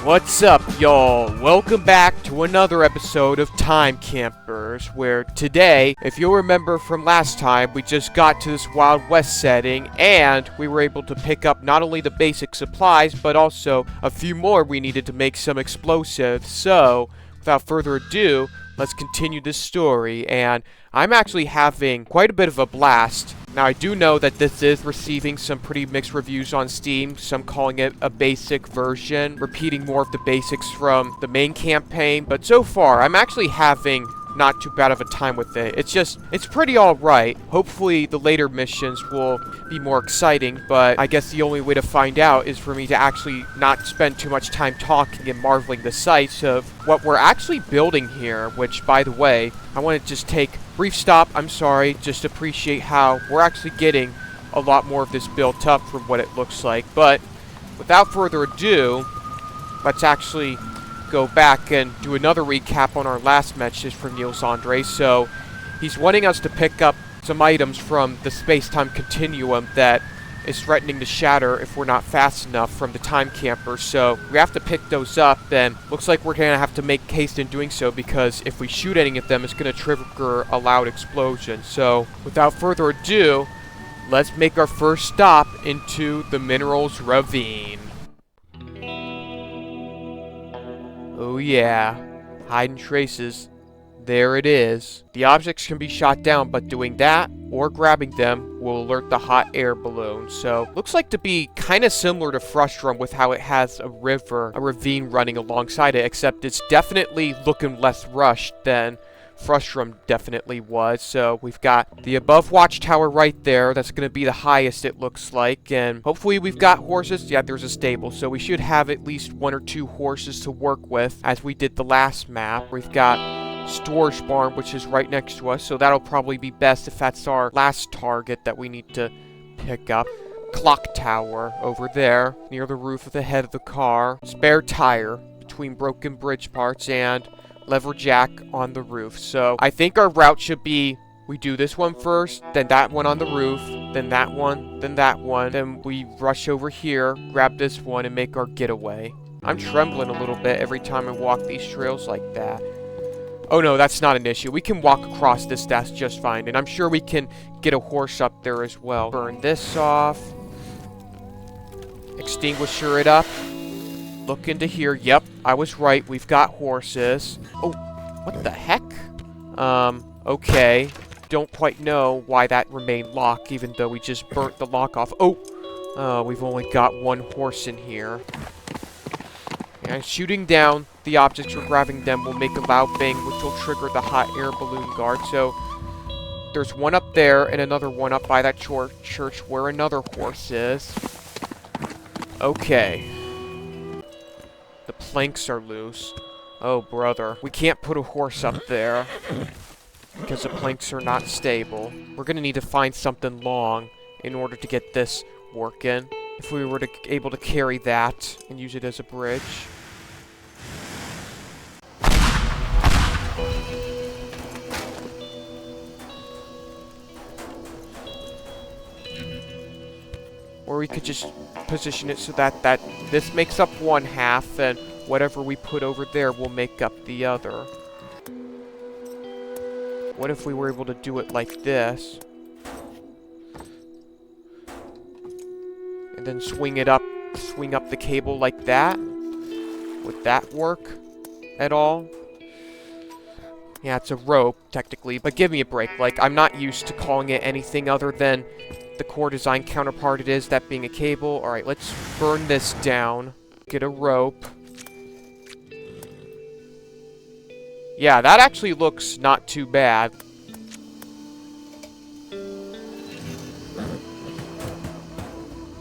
What's up, y'all? Welcome back to another episode of Time Campers, where today, if you'll remember from last time, we just got to this Wild West setting, and we were able to pick up not only the basic supplies, but also a few more we needed to make some explosives. So, without further ado, let's continue this story, and I'm actually having quite a bit of a blast. Now, I do know that this is receiving some pretty mixed reviews on Steam, some calling it a basic version, repeating more of the basics from the main campaign, but so far, I'm actually having not too bad of a time with it. It's pretty alright. Hopefully, the later missions will be more exciting, but I guess the only way to find out is for me to actually not spend too much time talking and marveling the sights of what we're actually building here, which, by the way, I want to just take a brief stop, I'm sorry, just appreciate how we're actually getting a lot more of this built up from what it looks like. But without further ado, let's actually go back and do another recap on our last message from Niels Andre. So he's wanting us to pick up some items from the space-time continuum that is threatening to shatter if we're not fast enough from the time camper. So we have to pick those up, and looks like we're gonna have to make haste in doing so, because if we shoot any of them, it's gonna trigger a loud explosion. So without further ado, let's make our first stop into the Minerals Ravine. Oh yeah, hiding traces. There it is. The objects can be shot down, but doing that or grabbing them will alert the hot air balloon. So, looks like to be kind of similar to Frustrum with how it has a ravine running alongside it, except it's definitely looking less rushed than Frustrum definitely was. So we've got the above watchtower right there. That's going to be the highest, it looks like. And hopefully we've got horses. Yeah, there's a stable. So we should have at least 1 or 2 horses to work with, as we did the last map. We've got storage barn, which is right next to us. So that'll probably be best if that's our last target that we need to pick up. Clock tower over there, near the roof of the head of the car. Spare tire between broken bridge parts, and lever jack on the roof. So I think our route should be, we do this one first, then that one on the roof, then that one, then we rush over here, grab this one, and make our getaway. I'm trembling a little bit every time I walk these trails like that. Oh no, that's not an issue. We can walk across this, that's just fine. And I'm sure we can get a horse up there as well. Burn this off. Extinguisher it up. Look into here. Yep, I was right. We've got horses. Oh, what the heck? Okay. Don't quite know why that remained locked, even though we just burnt the lock off. Oh, we've only got 1 horse in here. And shooting down the objects or grabbing them will make a loud bang, which will trigger the hot air balloon guard. So there's one up there and another one up by that church where another horse is. Okay. The planks are loose. Oh, brother. We can't put a horse up there because the planks are not stable. We're gonna need to find something long in order to get this working. If we were able to carry that and use it as a bridge. Or we could just position it so that this makes up 1/2, and whatever we put over there will make up the other. What if we were able to do it like this? And then swing up the cable like that? Would that work at all? Yeah, it's a rope, technically, but give me a break. Like, I'm not used to calling it anything other than the core design counterpart it is, that being a cable. Alright, let's burn this down. Get a rope. Yeah, that actually looks not too bad.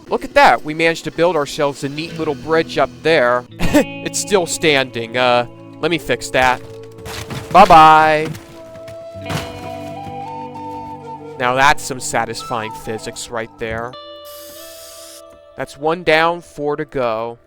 Look at that! We managed to build ourselves a neat little bridge up there. It's still standing. Let me fix that. Bye-bye! Now that's some satisfying physics right there. That's 1 down, 4 to go.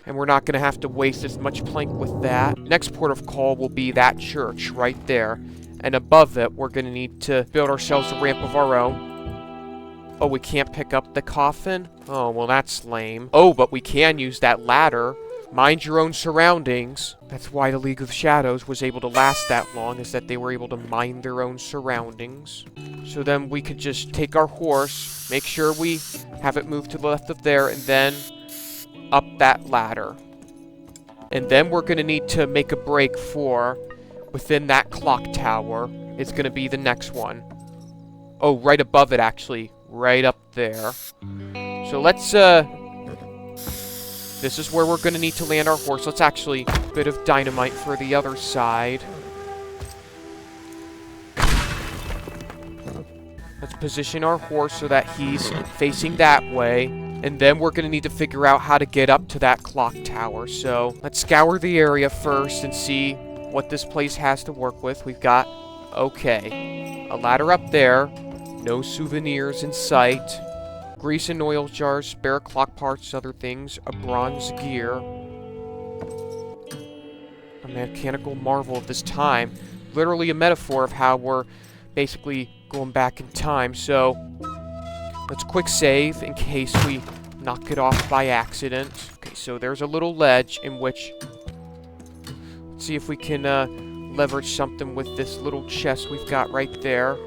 And we're not going to have to waste as much plank with that. Next port of call will be that church right there. And above it, we're going to need to build ourselves a ramp of our own. Oh, we can't pick up the coffin? Oh, well, that's lame. Oh, but we can use that ladder mind your own surroundings. That's why the League of Shadows was able to last that long, is that they were able to mind their own surroundings. So then we could just take our horse, make sure we have it move to the left of there, and then up that ladder. And then we're going to need to make a break for within that clock tower. It's going to be the next one. Oh, right above it, actually. Right up there. So let's, this is where we're going to need to land our horse. Let's actually, a bit of dynamite for the other side. Let's position our horse so that he's facing that way. And then we're going to need to figure out how to get up to that clock tower. So let's scour the area first and see what this place has to work with. We've got, okay, a ladder up there. No souvenirs in sight. Grease and oil jars, spare clock parts, other things. A bronze gear. A mechanical marvel of this time. Literally a metaphor of how we're basically going back in time. So let's quick save in case we knock it off by accident. Okay, so there's a little ledge in which... Let's see if we can leverage something with this little chest we've got right there.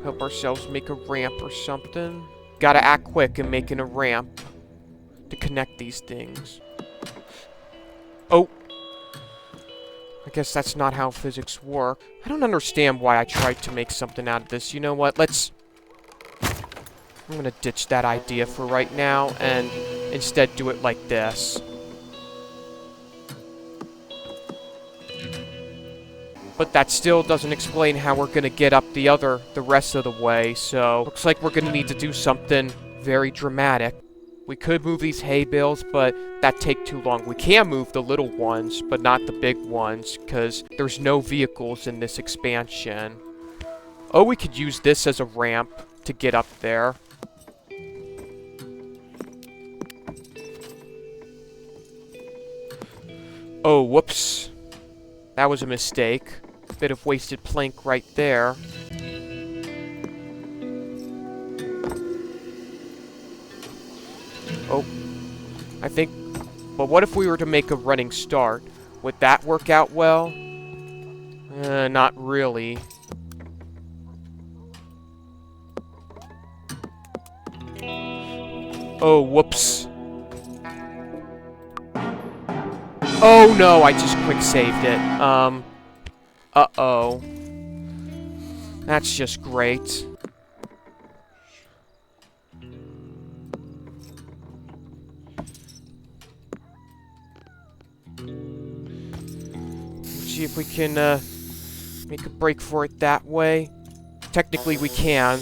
Help ourselves make a ramp or something. Gotta act quick in making a ramp to connect these things. Oh! I guess that's not how physics work. I don't understand why I tried to make something out of this. You know what? I'm gonna ditch that idea for right now and instead do it like this. But that still doesn't explain how we're gonna get up the rest of the way, so looks like we're gonna need to do something very dramatic. We could move these hay bales, but that'd take too long. We can move the little ones, but not the big ones, because there's no vehicles in this expansion. Oh, we could use this as a ramp to get up there. Oh, whoops. That was a mistake. Bit of wasted plank right there. Oh. I think... But what if we were to make a running start? Would that work out well? Not really. Oh, whoops. Oh no, I just quick saved it. Uh-oh. That's just great. Let's see if we can, make a break for it that way. Technically we can.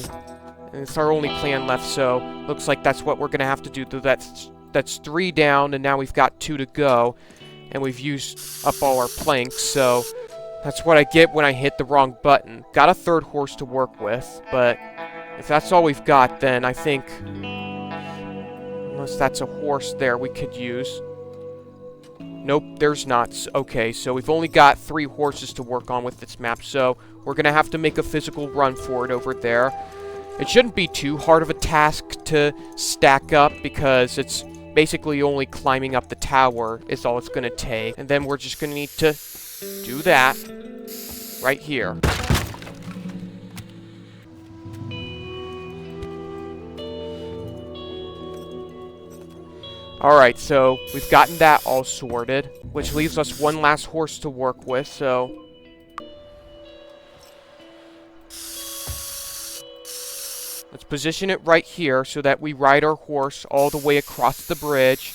And it's our only plan left, so looks like that's what we're gonna have to do. That's 3 down, and now we've got 2 to go. And we've used up all our planks, so that's what I get when I hit the wrong button. Got a 3rd horse to work with, but if that's all we've got, then I think, unless that's a horse there we could use. Nope, there's not. Okay, so we've only got 3 horses to work on with this map, so we're gonna have to make a physical run for it over there. It shouldn't be too hard of a task to stack up, because it's basically only climbing up the tower is all it's going to take. And then we're just going to need to do that right here. Alright, so we've gotten that all sorted, which leaves us 1 last horse to work with, so... Let's position it right here so that we ride our horse all the way across the bridge,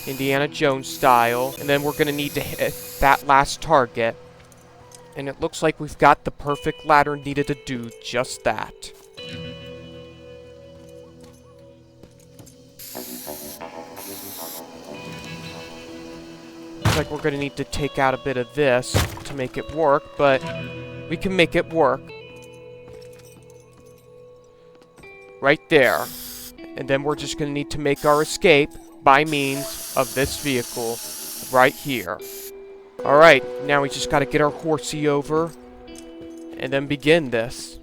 Indiana Jones style, and then we're going to need to hit that last target. And it looks like we've got the perfect ladder needed to do just that. Looks like we're going to need to take out a bit of this to make it work, but we can make it work. Right there. And then we're just going to need to make our escape by means of this vehicle right here. Alright, now we just got to get our horsey over and then begin this.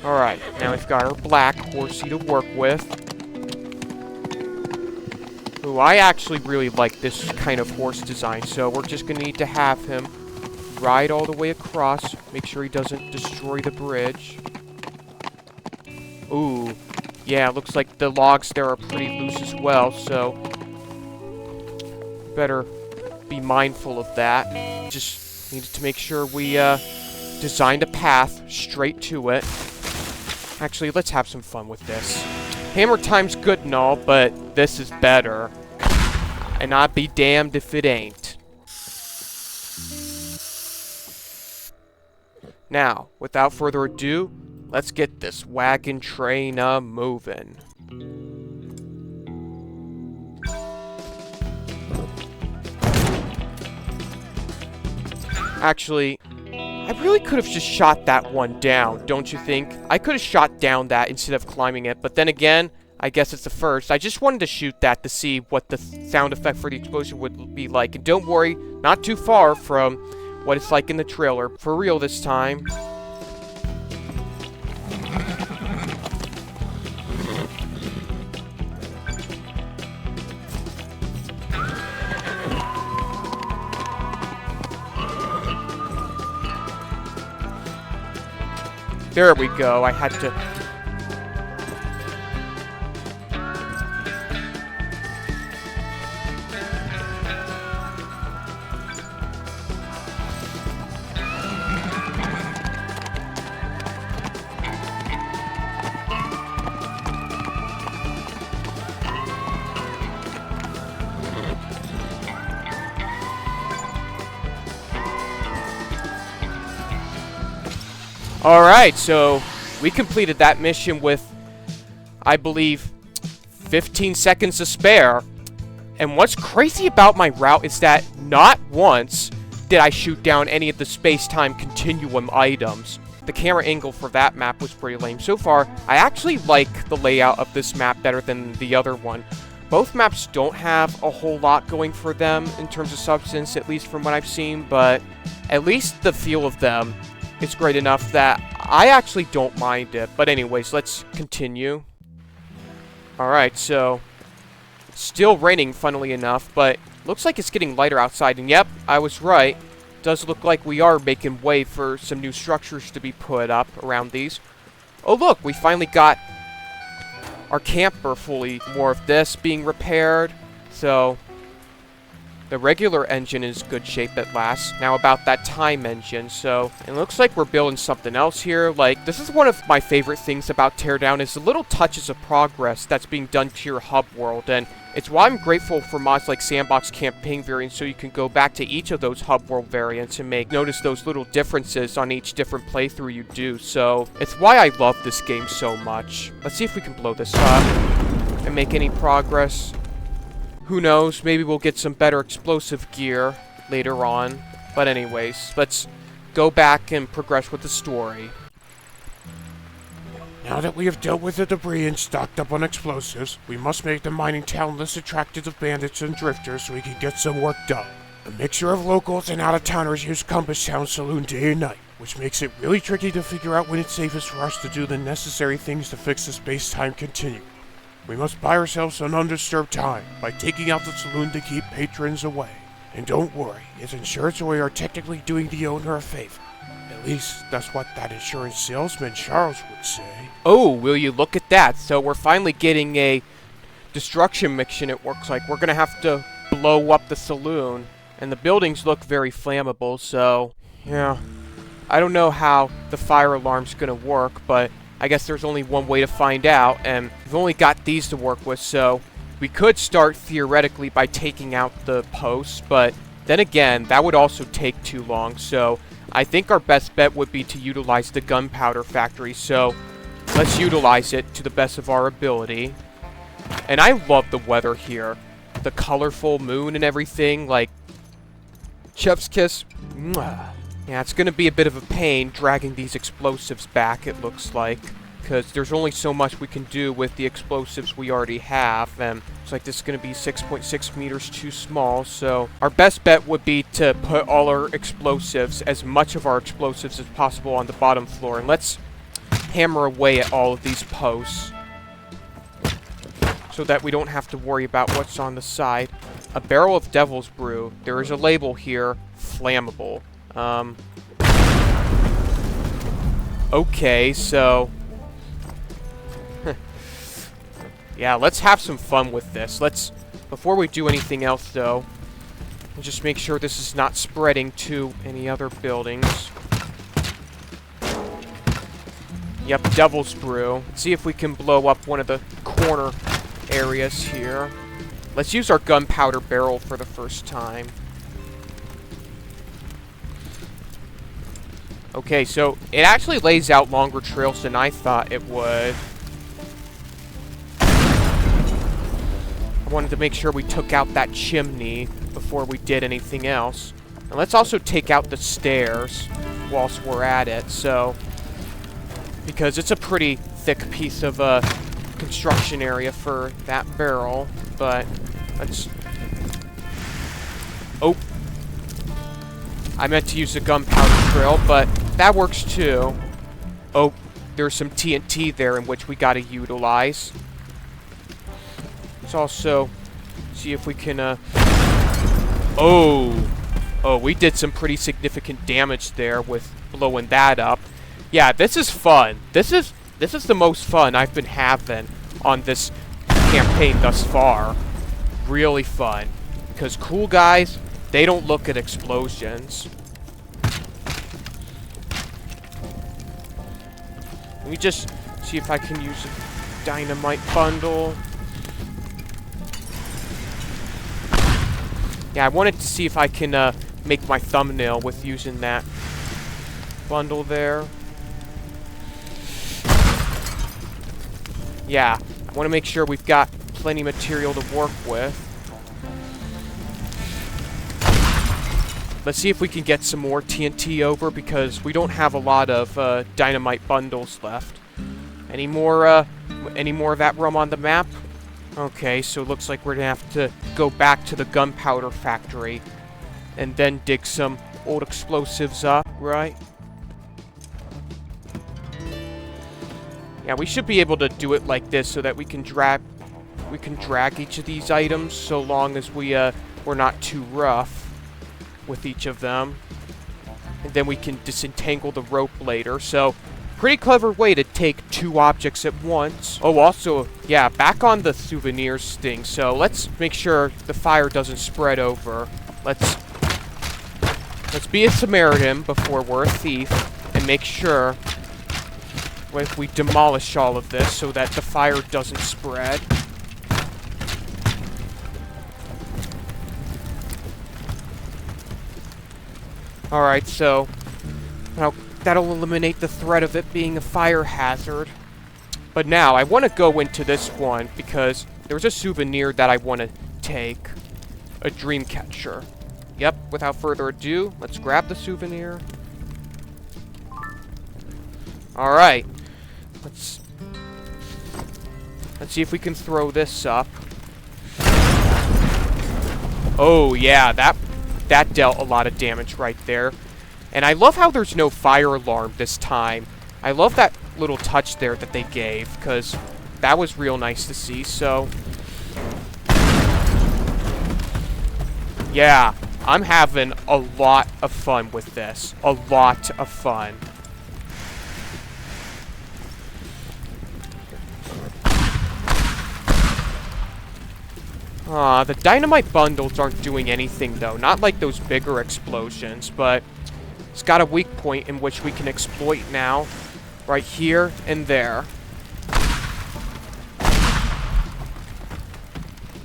Alright, now we've got our black horsey to work with. Ooh, I actually really like this kind of horse design, so we're just gonna need to have him ride all the way across. Make sure he doesn't destroy the bridge. Ooh, yeah, looks like the logs there are pretty loose as well, so better be mindful of that. Just needed to make sure we designed a path straight to it. Actually, let's have some fun with this. Hammer time's good and all, but this is better. And I'd be damned if it ain't. Now, without further ado, let's get this wagon train moving. Actually, I really could have just shot that one down, don't you think? I could have shot down that instead of climbing it, but then again, I guess it's the first. I just wanted to shoot that to see what the sound effect for the explosion would be like. And don't worry, not too far from what it's like in the trailer. For real this time. There we go. I had to... Alright, so we completed that mission with, I believe, 15 seconds to spare. And what's crazy about my route is that not once did I shoot down any of the space-time continuum items. The camera angle for that map was pretty lame. So far, I actually like the layout of this map better than the other one. Both maps don't have a whole lot going for them in terms of substance, at least from what I've seen, but at least the feel of them is great enough that I actually don't mind it. But anyways, let's continue. Alright, so still raining, funnily enough, but looks like it's getting lighter outside. And yep, I was right. Does look like we are making way for some new structures to be put up around these. Oh look, we finally got our camper fully. More of this being repaired. So the regular engine is good shape at last. Now about that time engine. So it looks like we're building something else here. Like, this is one of my favorite things about Teardown is the little touches of progress that's being done to your hub world. And it's why I'm grateful for mods like Sandbox Campaign variants, so you can go back to each of those hub world variants and notice those little differences on each different playthrough you do. So it's why I love this game so much. Let's see if we can blow this up and make any progress. Who knows, maybe we'll get some better explosive gear later on. But anyways, let's go back and progress with the story. Now that we have dealt with the debris and stocked up on explosives, we must make the mining town less attractive to bandits and drifters so we can get some work done. A mixture of locals and out-of-towners use Compass Town Saloon day and night, which makes it really tricky to figure out when it's safest for us to do the necessary things to fix the space-time continuum. We must buy ourselves some undisturbed time by taking out the saloon to keep patrons away. And don't worry, it's insurance, so we are technically doing the owner a favor. At least, that's what that insurance salesman Charles would say. Oh, will you look at that? So we're finally getting a destruction mission, it looks like. We're gonna have to blow up the saloon. And the buildings look very flammable, so yeah. I don't know how the fire alarm's gonna work, but I guess there's only one way to find out, and we've only got these to work with, so we could start theoretically by taking out the posts, but then again, that would also take too long, so I think our best bet would be to utilize the gunpowder factory, so let's utilize it to the best of our ability. And I love the weather here. The colorful moon and everything, like, chef's kiss. Mwah. Yeah, it's gonna be a bit of a pain dragging these explosives back, it looks like, because there's only so much we can do with the explosives we already have, and it's like this is gonna be 6.6 meters too small, so our best bet would be to put all our explosives, as much of our explosives as possible, on the bottom floor, and let's hammer away at all of these posts. so that we don't have to worry about what's on the side. A barrel of Devil's Brew. There is a label here, flammable. Okay, so... yeah, let's have some fun with this. Before we do anything else, though, we'll just make sure this is not spreading to any other buildings. Yep, Devil's Brew. Let's see if we can blow up one of the corner areas here. Let's use our gunpowder barrel for the first time. Okay, so it actually lays out longer trails than I thought it would. I wanted to make sure we took out that chimney before we did anything else. And let's also take out the stairs whilst we're at it, so... because it's a pretty thick piece of construction area for that barrel, but let's... oh! I meant to use the gunpowder trail, but that works too. Oh, there's some TNT there in which we gotta utilize. Let's also see if we can, oh! Oh, we did some pretty significant damage there with blowing that up. Yeah, this is fun. This is the most fun I've been having on this campaign thus far. Really fun. Because cool guys, they don't look at explosions. Let me just see if I can use a dynamite bundle. Yeah, I wanted to see if I can make my thumbnail with using that bundle there. Yeah, I want to make sure we've got plenty of material to work with. Let's see if we can get some more TNT over, because we don't have a lot of dynamite bundles left. Any more of that rum on the map? Okay, so it looks like we're gonna have to go back to the gunpowder factory and then dig some old explosives up, right? Yeah, we should be able to do it like this so that we can drag each of these items, so long as we're not too rough with each of them. And then we can disentangle the rope later. So, pretty clever way to take two objects at once. Oh, also, yeah, back on the souvenirs thing. So let's make sure the fire doesn't spread over. Let's be a Samaritan before we're a thief, and make sure we demolish all of this so that the fire doesn't spread. Alright, so now that'll eliminate the threat of it being a fire hazard. But now, I want to go into this one because there's a souvenir that I want to take. A dream catcher. Yep, without further ado, let's grab the souvenir. Alright. Let's see if we can throw this up. Oh, yeah, that dealt a lot of damage right there. And I love how there's no fire alarm this time. I love that little touch there that they gave, because that was real nice to see, so... yeah, I'm having a lot of fun with this. A lot of fun. The dynamite bundles aren't doing anything, though. Not like those bigger explosions, but it's got a weak point in which we can exploit now. Right here and there.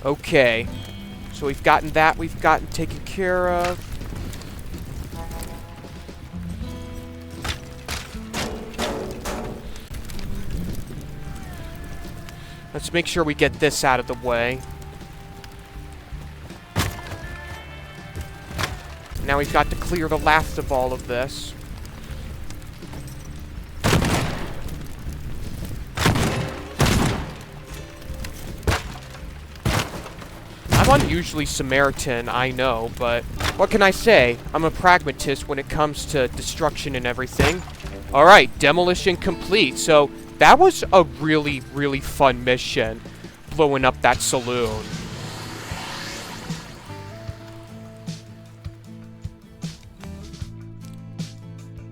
Okay. So we've gotten taken care of. Let's make sure we get this out of the way. Now we've got to clear the last of all of this. I'm unusually Samaritan, I know, but what can I say? I'm a pragmatist when it comes to destruction and everything. Alright, demolition complete. So that was a really, really fun mission. blowing up that saloon.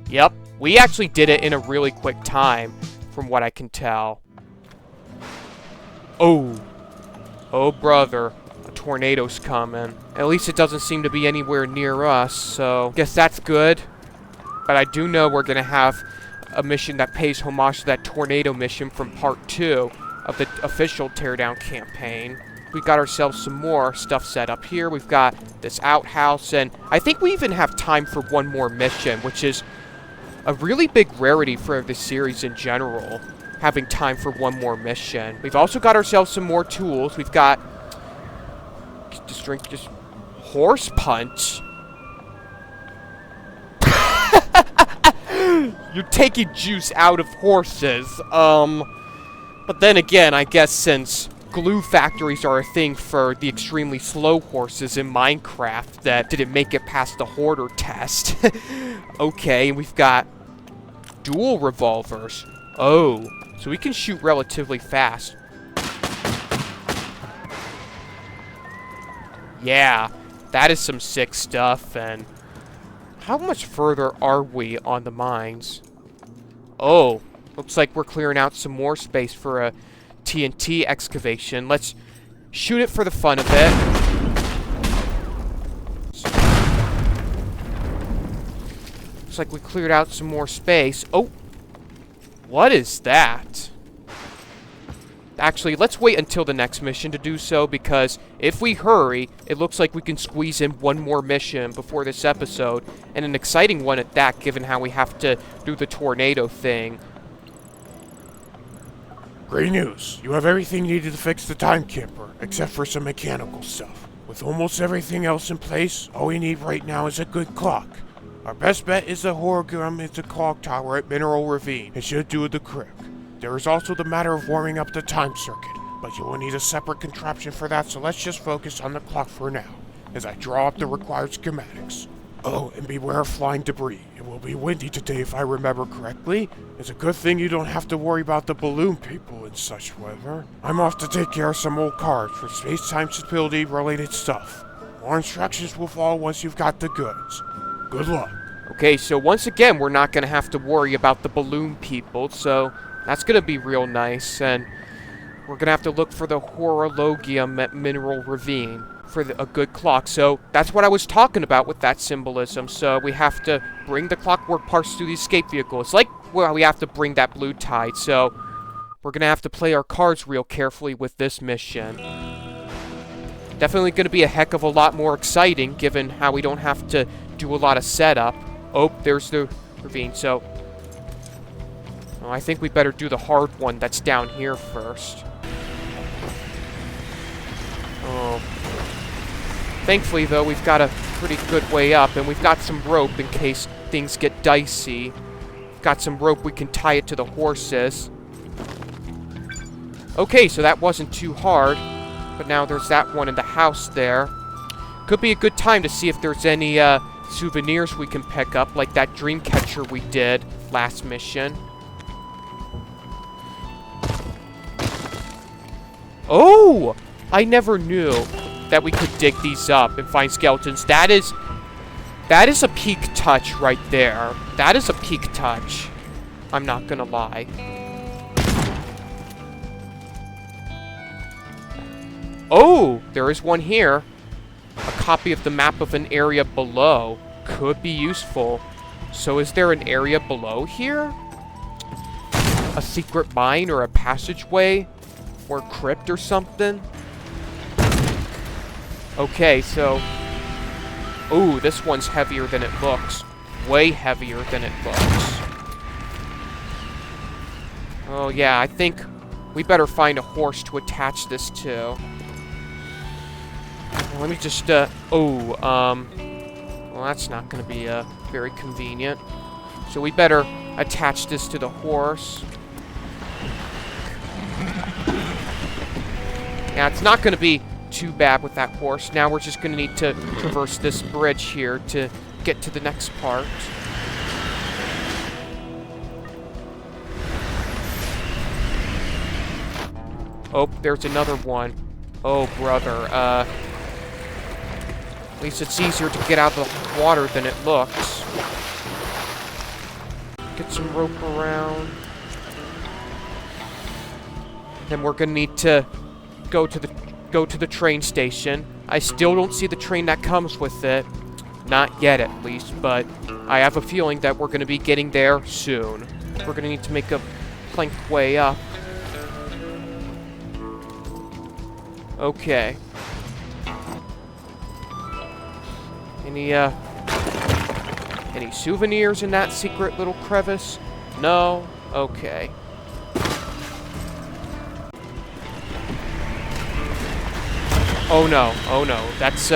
Yep, we actually did it in a really quick time, from what I can tell. Oh. Oh, brother. A tornado's coming. At least it doesn't seem to be anywhere near us, so guess that's good. But I do know we're gonna have a mission that pays homage to that tornado mission from part 2 of the official Teardown campaign. We got ourselves some more stuff set up here. We've got this outhouse, and I think we even have time for one more mission, which is a really big rarity for the series in general, having time for one more mission. We've also got ourselves some more tools. We've got just horse punch. You're taking juice out of horses. But then again, I guess since glue factories are a thing for the extremely slow horses in Minecraft that didn't make it past the hoarder test. Okay, we've got dual revolvers. Oh, so we can shoot relatively fast. Yeah, that is some sick stuff. And how much further are we on the mines? Oh, looks like we're clearing out some more space for a TNT excavation. Let's shoot it for the fun of it. Looks like we cleared out some more space. Oh, what is that? Actually, let's wait until the next mission to do so, because if we hurry, it looks like we can squeeze in one more mission before this episode, and an exciting one at that, given how we have to do the tornado thing. Great news. You have everything needed to fix the time camper, except for some mechanical stuff. With almost everything else in place, all we need right now is a good clock. Our best bet is the hologram at the clock tower at Mineral Ravine. It should do the trick. There is also the matter of warming up the time circuit, but you will need a separate contraption for that, so let's just focus on the clock for now, as I draw up the required schematics. Oh, and beware of flying debris. It will be windy today if I remember correctly. It's a good thing you don't have to worry about the balloon people in such weather. I'm off to take care of some old cards for space-time stability related stuff. More instructions will follow once you've got the goods. Good luck. Okay, so once again, we're not going to have to worry about the balloon people, so that's going to be real nice. And we're going to have to look for the horologium at Mineral Ravine for a good clock. So that's what I was talking about with that symbolism. So we have to bring the clockwork parts to the escape vehicle. It's like, well, we have to bring that blue tide. So we're going to have to play our cards real carefully with this mission. Definitely going to be a heck of a lot more exciting, given how we don't have to do a lot of setup. Oh, there's the ravine. So I think we better do the hard one that's down here first. Oh. Thankfully, though, we've got a pretty good way up, and we've got some rope in case things get dicey. We've got some rope, we can tie it to the horses. Okay, so that wasn't too hard, but now there's that one in the house there. Could be a good time to see if there's any souvenirs we can pick up, like that dream catcher we did last mission. Oh! I never knew that we could dig these up and find skeletons. That is a peak touch right there. That is a peak touch. I'm not gonna lie. Oh, there is one here. A copy of the map of an area below. Could be useful. So is there an area below here? A secret mine or a passageway? Or crypt or something? Okay, so... Ooh, this one's heavier than it looks. Way heavier than it looks. Oh yeah, I think we better find a horse to attach this to. Let me just, well, that's not gonna be, very convenient. So we better attach this to the horse. Yeah, it's not gonna be too bad with that horse. Now we're just gonna need to traverse this bridge here to get to the next part. Oh, there's another one. Oh, brother. At least it's easier to get out of the water than it looks. Get some rope around. Then we're gonna need to go to the train station. I still don't see the train that comes with it. Not yet, at least, but I have a feeling that we're gonna be getting there soon. We're gonna need to make a plank way up. Okay. Any souvenirs in that secret little crevice? No? Okay. Oh no, oh no. That's,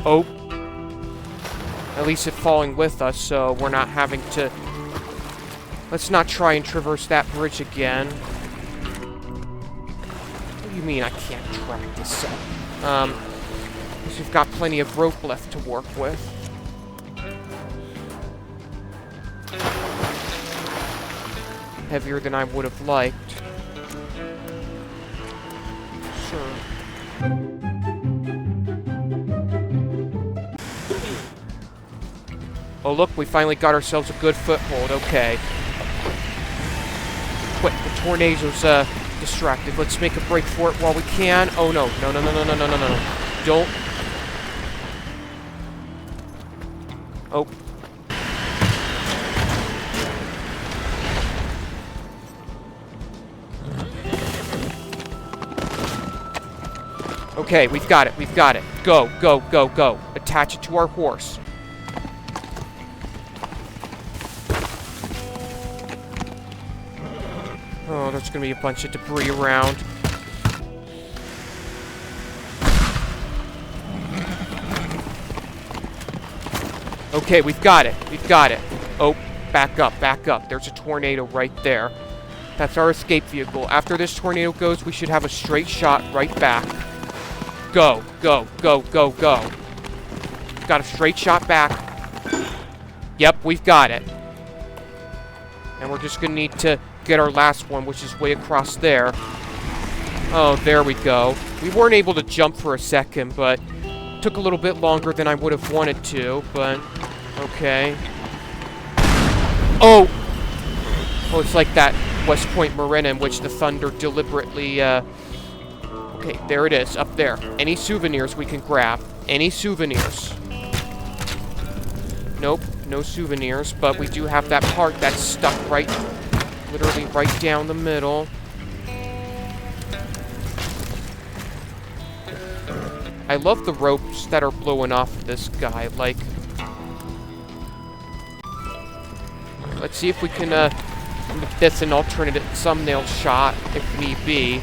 Oh. At least it's falling with us, so we're not having to... Let's not try and traverse that bridge again. What do you mean I can't track this up? Because we've got plenty of rope left to work with. Heavier than I would have liked. Sure. Oh, look, we finally got ourselves a good foothold. Okay. Quick, the tornado's, distracted. Let's make a break for it while we can. Oh, no. No, no, no, no, no, no, no, no. Don't. Oh. Okay, we've got it. We've got it. Go, go, go, go. Attach it to our horse. Oh, there's gonna be a bunch of debris around. Okay, we've got it. We've got it. Oh, back up, back up. There's a tornado right there. That's our escape vehicle. After this tornado goes, we should have a straight shot right back. Go, go, go, go, go. Got a straight shot back. Yep, we've got it. And we're just gonna need to get our last one, which is way across there. Oh, there we go. We weren't able to jump for a second, but took a little bit longer than I would have wanted to, but okay. Oh! Oh, it's like that West Point Marina in which the thunder deliberately, Okay, there it is, up there. Any souvenirs we can grab. Any souvenirs. Nope, no souvenirs, but we do have that part that's stuck right... literally right down the middle. I love the ropes that are blowing off this guy, like... Let's see if we can, make this an alternate thumbnail shot, if need be.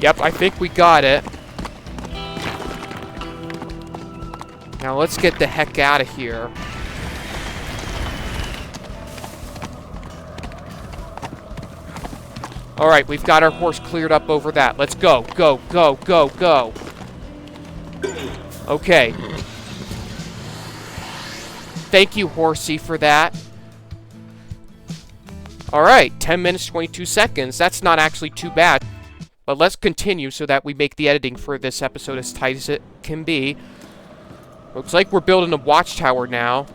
Yep, I think we got it. Now let's get the heck out of here. Alright, we've got our horse cleared up over that. Let's go, go, go, go, go. Okay. Thank you, horsey, for that. Alright, 10 minutes, 22 seconds. That's not actually too bad. But let's continue so that we make the editing for this episode as tight as it can be. Looks like we're building a watchtower now.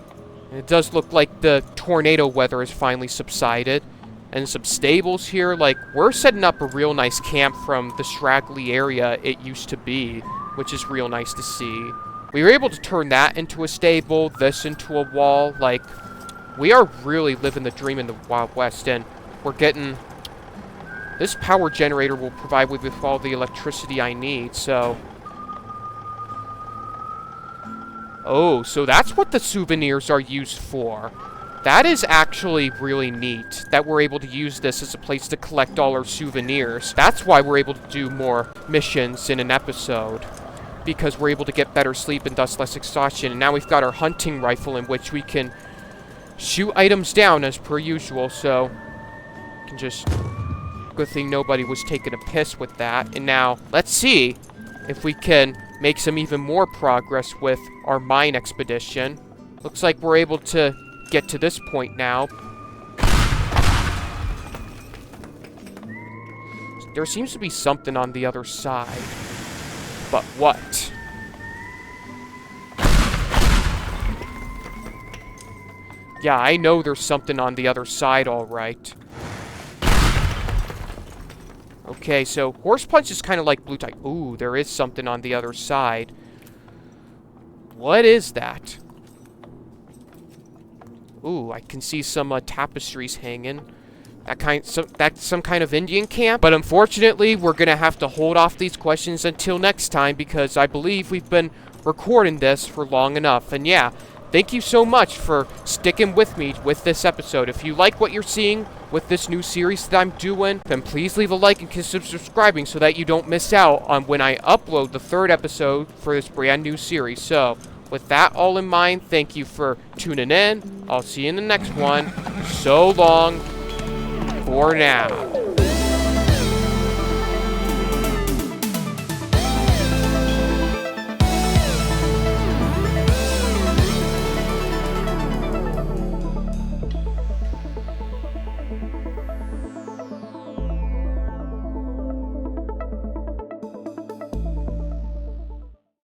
And it does look like the tornado weather has finally subsided. And some stables here. Like, we're setting up a real nice camp from the straggly area it used to be, which is real nice to see. We were able to turn that into a stable, this into a wall. Like, we are really living the dream in the Wild West, and we're getting... This power generator will provide me with all the electricity I need, so... Oh, so that's what the souvenirs are used for. That is actually really neat, that we're able to use this as a place to collect all our souvenirs. That's why we're able to do more missions in an episode. Because we're able to get better sleep and thus less exhaustion. And now we've got our hunting rifle in which we can shoot items down as per usual, so... We can just... Good thing nobody was taking a piss with that. And now, let's see if we can make some even more progress with our mine expedition. Looks like we're able to get to this point now. There seems to be something on the other side. But what? Yeah, I know there's something on the other side, alright. Okay, so Horse Punch is kind of like blue type. Ooh, there is something on the other side. What is that? Ooh, I can see some tapestries hanging. That's some kind of Indian camp. But unfortunately, we're gonna have to hold off these questions until next time because I believe we've been recording this for long enough. And yeah, thank you so much for sticking with me with this episode. If you like what you're seeing with this new series that I'm doing, then please leave a like and consider subscribing so that you don't miss out on when I upload the 3rd episode for this brand new series. So, with that all in mind, thank you for tuning in. I'll see you in the next one. So long for now.